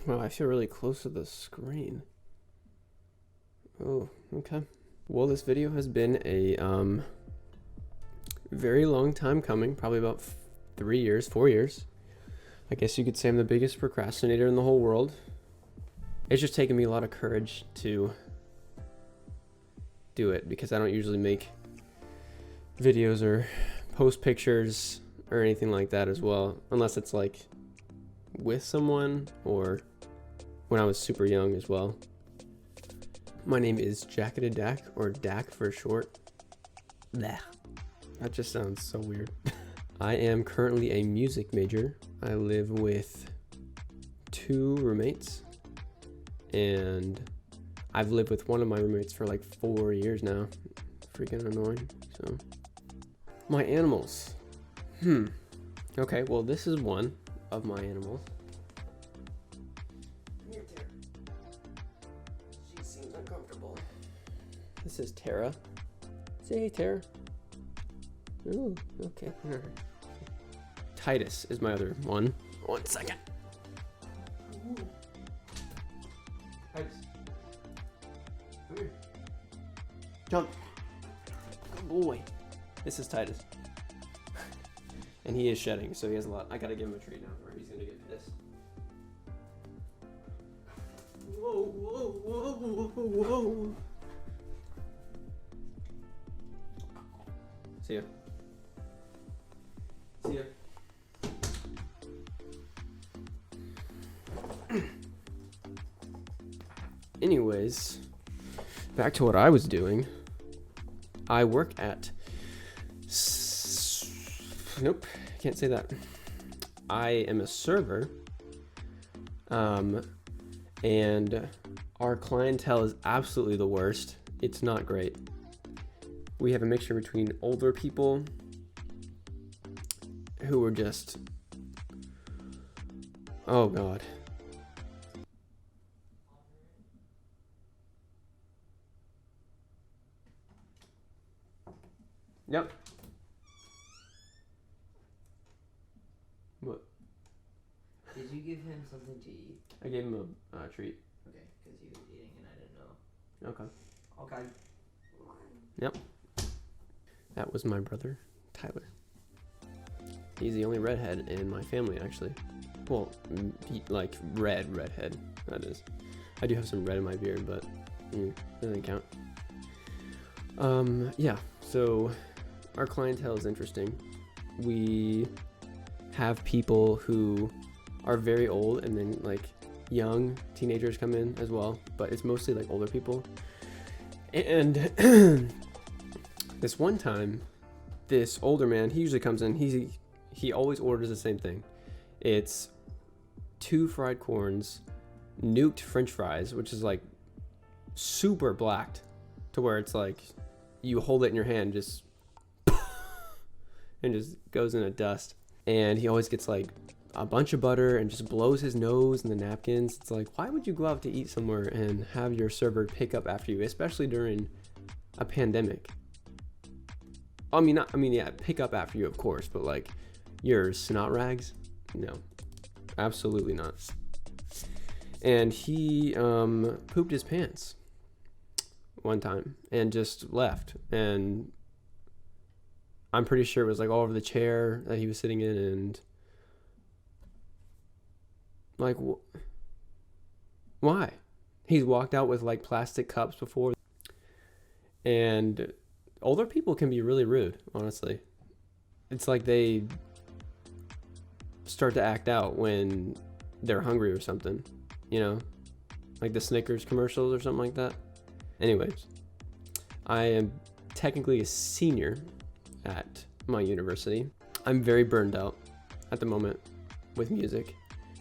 Wow, I feel really close to the screen. Oh, okay. Well, this video has been a very long time coming, probably about 3 years, 4 years. I guess you could say I'm the biggest procrastinator in the whole world. It's just taken me a lot of courage to do it because I don't usually make videos or post pictures or anything like that as well, unless it's like with someone or when I was super young as well. My name is Jacketed Dak, or Dak for short. Blech. That just sounds so weird. I am currently a music major. I live with 2 roommates, and I've lived with one of my roommates for like 4 years now. Freaking annoying. So, my animals. Okay, well, this is one of my animals. Come here, Tara. She seems uncomfortable. This is Tara. Say hey, Tara. Ooh, okay. Alright. Titus is my other one. 1 second. Ooh. Titus. Come here. Jump. Good boy. This is Titus. And he is shedding, so he has a lot. I gotta give him a treat now, or he's gonna get pissed. Whoa, whoa, whoa, whoa, whoa. See ya. See ya. Anyways, back to what I was doing. I work at... Nope, can't say that. I am a server. And our clientele is absolutely the worst. It's not great. We have a mixture between older people who are just, oh God. Yep. What? Did you give him something to eat? I gave him a treat. Okay, because he was eating and I didn't know. Okay. Okay. Yep. That was my brother, Tyler. He's the only redhead in my family, actually. Well, like redhead, that is. I do have some red in my beard, but doesn't count. Yeah, so our clientele is interesting. We have people who are very old and then like young teenagers come in as well, but it's mostly like older people. And this one time, this older man, he usually comes in, he always orders the same thing. It's 2 fried corns, nuked french fries, which is like super blacked to where it's like you hold it in your hand just and just goes into dust. And he always gets like a bunch of butter and just blows his nose in the napkins. It's like, why would you go out to eat somewhere and have your server pick up after you, especially during a pandemic? Yeah, pick up after you, of course, but like your snot rags? No, absolutely not. And he pooped his pants one time and just left. And I'm pretty sure it was like all over the chair that he was sitting in, and like, why? He's walked out with like plastic cups before. And older people can be really rude, honestly. It's like they start to act out when they're hungry or something, you know? Like the Snickers commercials or something like that. Anyways, I am technically a senior at my university. I'm very burned out at the moment with music.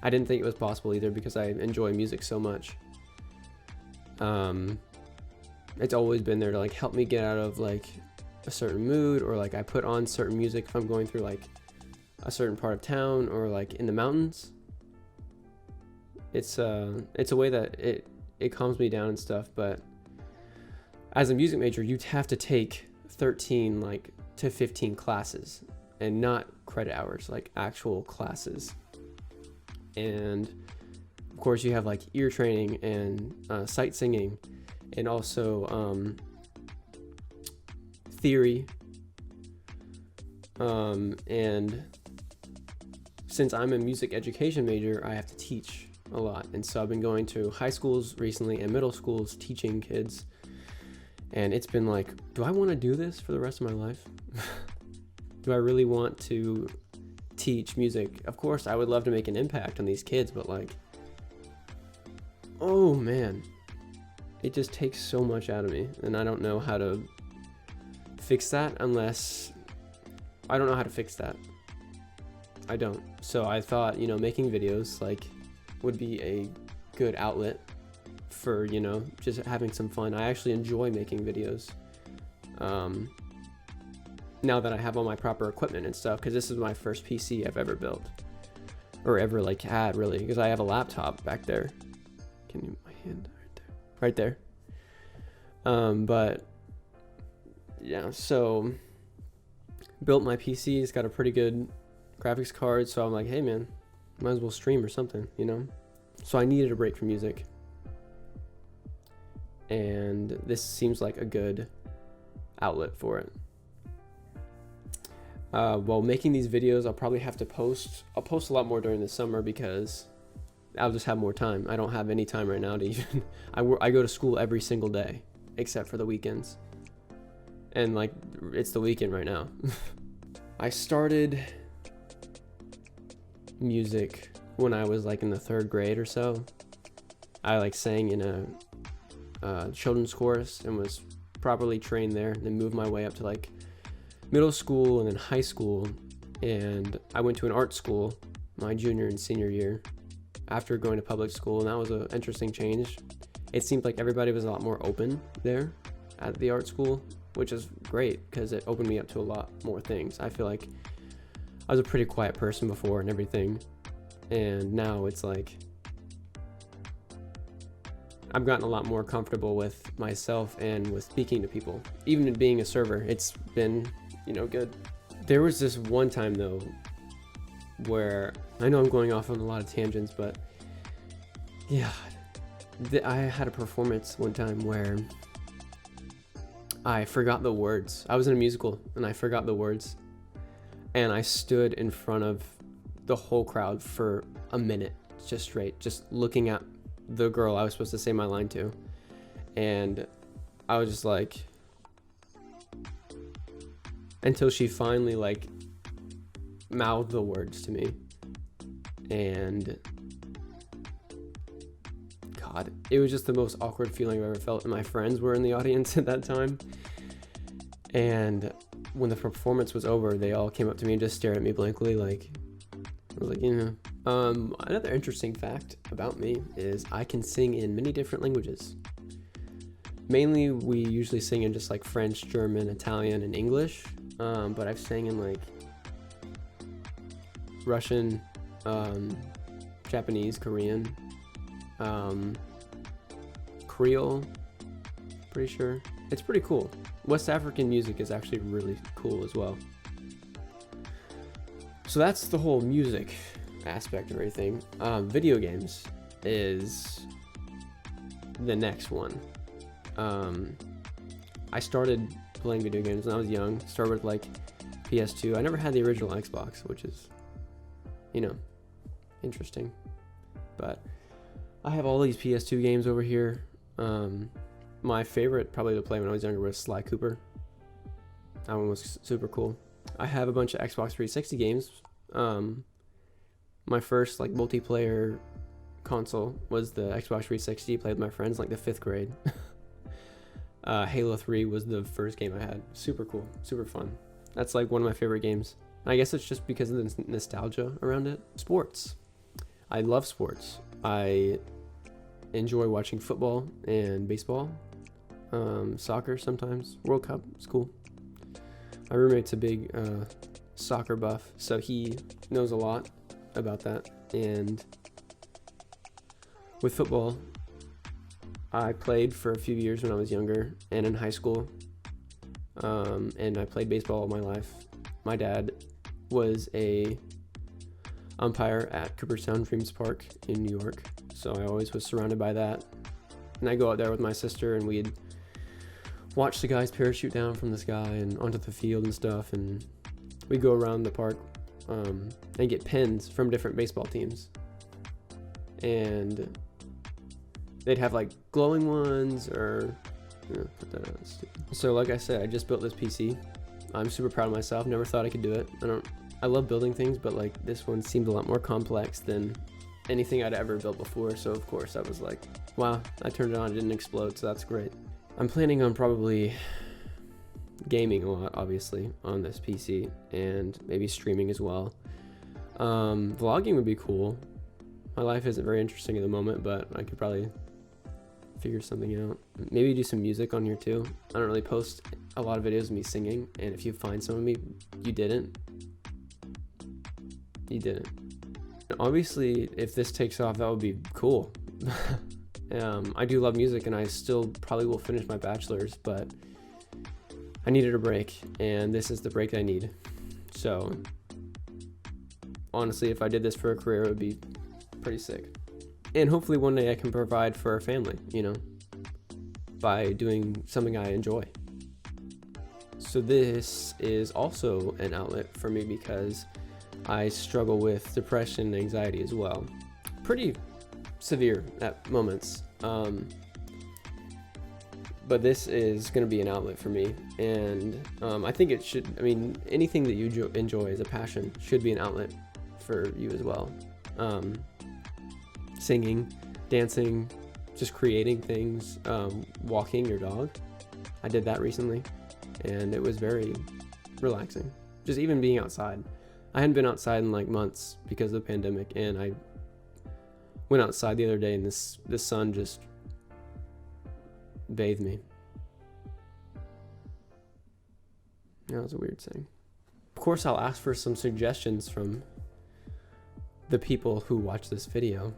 I didn't think it was possible either because I enjoy music so much. It's always been there to like help me get out of like a certain mood, or like I put on certain music if I'm going through like a certain part of town or like in the mountains. It's a way that it calms me down and stuff. But as a music major, you'd have to take 13 like to 15 classes, and not credit hours, like actual classes. And of course, you have like ear training and sight singing, and also theory. And since I'm a music education major, I have to teach a lot. And so I've been going to high schools recently and middle schools teaching kids. And it's been like, do I want to do this for the rest of my life? Do I really want to teach music? Of course, I would love to make an impact on these kids, but like, oh man, it just takes so much out of me. And I don't know how to fix that unless I don't know how to fix that. I don't. So I thought, making videos like would be a good outlet for, just having some fun. I actually enjoy making videos. Now that I have all my proper equipment and stuff, because this is my first PC I've ever built or ever like had, really, because I have a laptop back there. Can you, my hand right there. But yeah, so built my PC. It's got a pretty good graphics card, so I'm like, hey man, might as well stream or something, So I needed a break from music, and this seems like a good outlet for it. While making these videos, I'll probably have to post. I'll post a lot more during the summer because I'll just have more time. I don't have any time right now to even. I go to school every single day except for the weekends, and like it's the weekend right now. I started music when I was like in the 3rd grade or so. I like sang in a children's chorus and was properly trained there, and then moved my way up to like middle school and then high school. And I went to an art school my junior and senior year after going to public school, and that was an interesting change. It seemed like everybody was a lot more open there at the art school, which is great because it opened me up to a lot more things. I feel like I was a pretty quiet person before and everything, and now it's like I've gotten a lot more comfortable with myself and with speaking to people. Even being a server, it's been, good. There was this one time though where, I know I'm going off on a lot of tangents, but yeah, I had a performance one time where I forgot the words. I was in a musical and I forgot the words, and I stood in front of the whole crowd for a minute, just straight, just looking at the girl I was supposed to say my line to, and I was just like, until she finally like mouthed the words to me. And God, it was just the most awkward feeling I've ever felt. And my friends were in the audience at that time, and when the performance was over, they all came up to me and just stared at me blankly. Like, I was like, another interesting fact about me is I can sing in many different languages. Mainly, we usually sing in just like French, German, Italian, and English. But I've sang in like Russian, Japanese, Korean, Creole, pretty sure. It's pretty cool. West African music is actually really cool as well. So that's the whole music aspect of everything. Video games is the next one. I started playing video games when I was young. Started with like PS2. I never had the original Xbox, which is, interesting. But I have all these PS2 games over here. My favorite probably to play when I was younger was Sly Cooper. That one was super cool. I have a bunch of Xbox 360 games. My first like multiplayer console was the Xbox 360. Played with my friends like the 5th grade. Halo 3 was the first game I had. Super cool, super fun. That's like one of my favorite games. And I guess it's just because of the nostalgia around it. Sports. I love sports. I enjoy watching football and baseball. Soccer sometimes. World Cup is cool. My roommate's a big soccer buff, so he knows a lot about that. And with football, I played for a few years when I was younger and in high school, and I played baseball all my life. My dad was a umpire at Cooperstown Dreams Park in New York, so I always was surrounded by that. And I go out there with my sister, and we'd watch the guys parachute down from the sky and onto the field and stuff, and we'd go around the park and get pins from different baseball teams. And they'd have like glowing ones, or put that out. So like I said, I just built this PC. I'm super proud of myself. Never thought I could do it. I love building things, but like this one seemed a lot more complex than anything I'd ever built before. So of course I was like, wow, I turned it on, it didn't explode, so that's great. I'm planning on probably gaming a lot, obviously, on this PC, and maybe streaming as well. Vlogging would be cool. My life isn't very interesting at the moment, but I could probably figure something out. Maybe do some music on here too. I don't really post a lot of videos of me singing, and if you find some of me, you didn't. Obviously, if this takes off, that would be cool. I do love music, and I still probably will finish my bachelor's, but I needed a break, and this is the break I need. So honestly, if I did this for a career, it would be pretty sick. And hopefully one day I can provide for our family, by doing something I enjoy. So this is also an outlet for me because I struggle with depression and anxiety as well. Pretty severe at moments. But this is going to be an outlet for me. And I think it should, anything that you enjoy as a passion should be an outlet for you as well. Singing, dancing, just creating things, walking your dog. I did that recently, and it was very relaxing. Just even being outside. I hadn't been outside in like months because of the pandemic, and I went outside the other day, and the sun just bathed me. That was a weird saying. Of course, I'll ask for some suggestions from the people who watch this video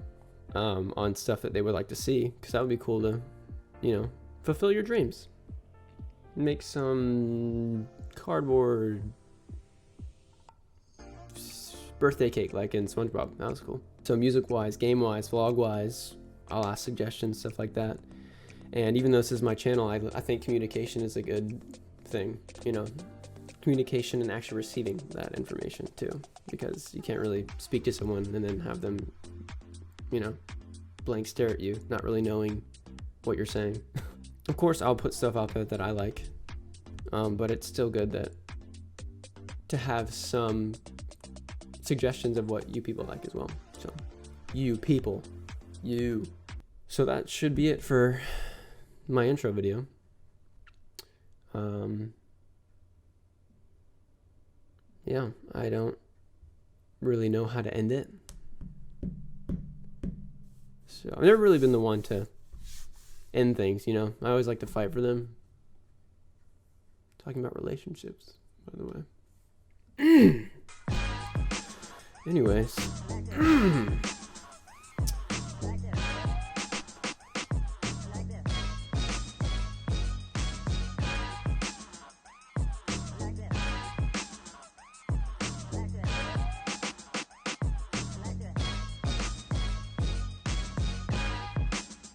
on stuff that they would like to see, because that would be cool to, fulfill your dreams. Make some cardboard birthday cake like in SpongeBob. That was cool. So music-wise, game-wise, vlog-wise, I'll ask suggestions, stuff like that. And even though this is my channel, I think communication is a good thing, communication and actually receiving that information too, because you can't really speak to someone and then have them, blank stare at you, not really knowing what you're saying. Of course, I'll put stuff out there that I like, but it's still good to have some suggestions of what you people like as well. So, you people, you. So that should be it for my intro video. Yeah, I don't really know how to end it. So I've never really been the one to end things, I always like to fight for them. Talking about relationships, by the way. Anyways.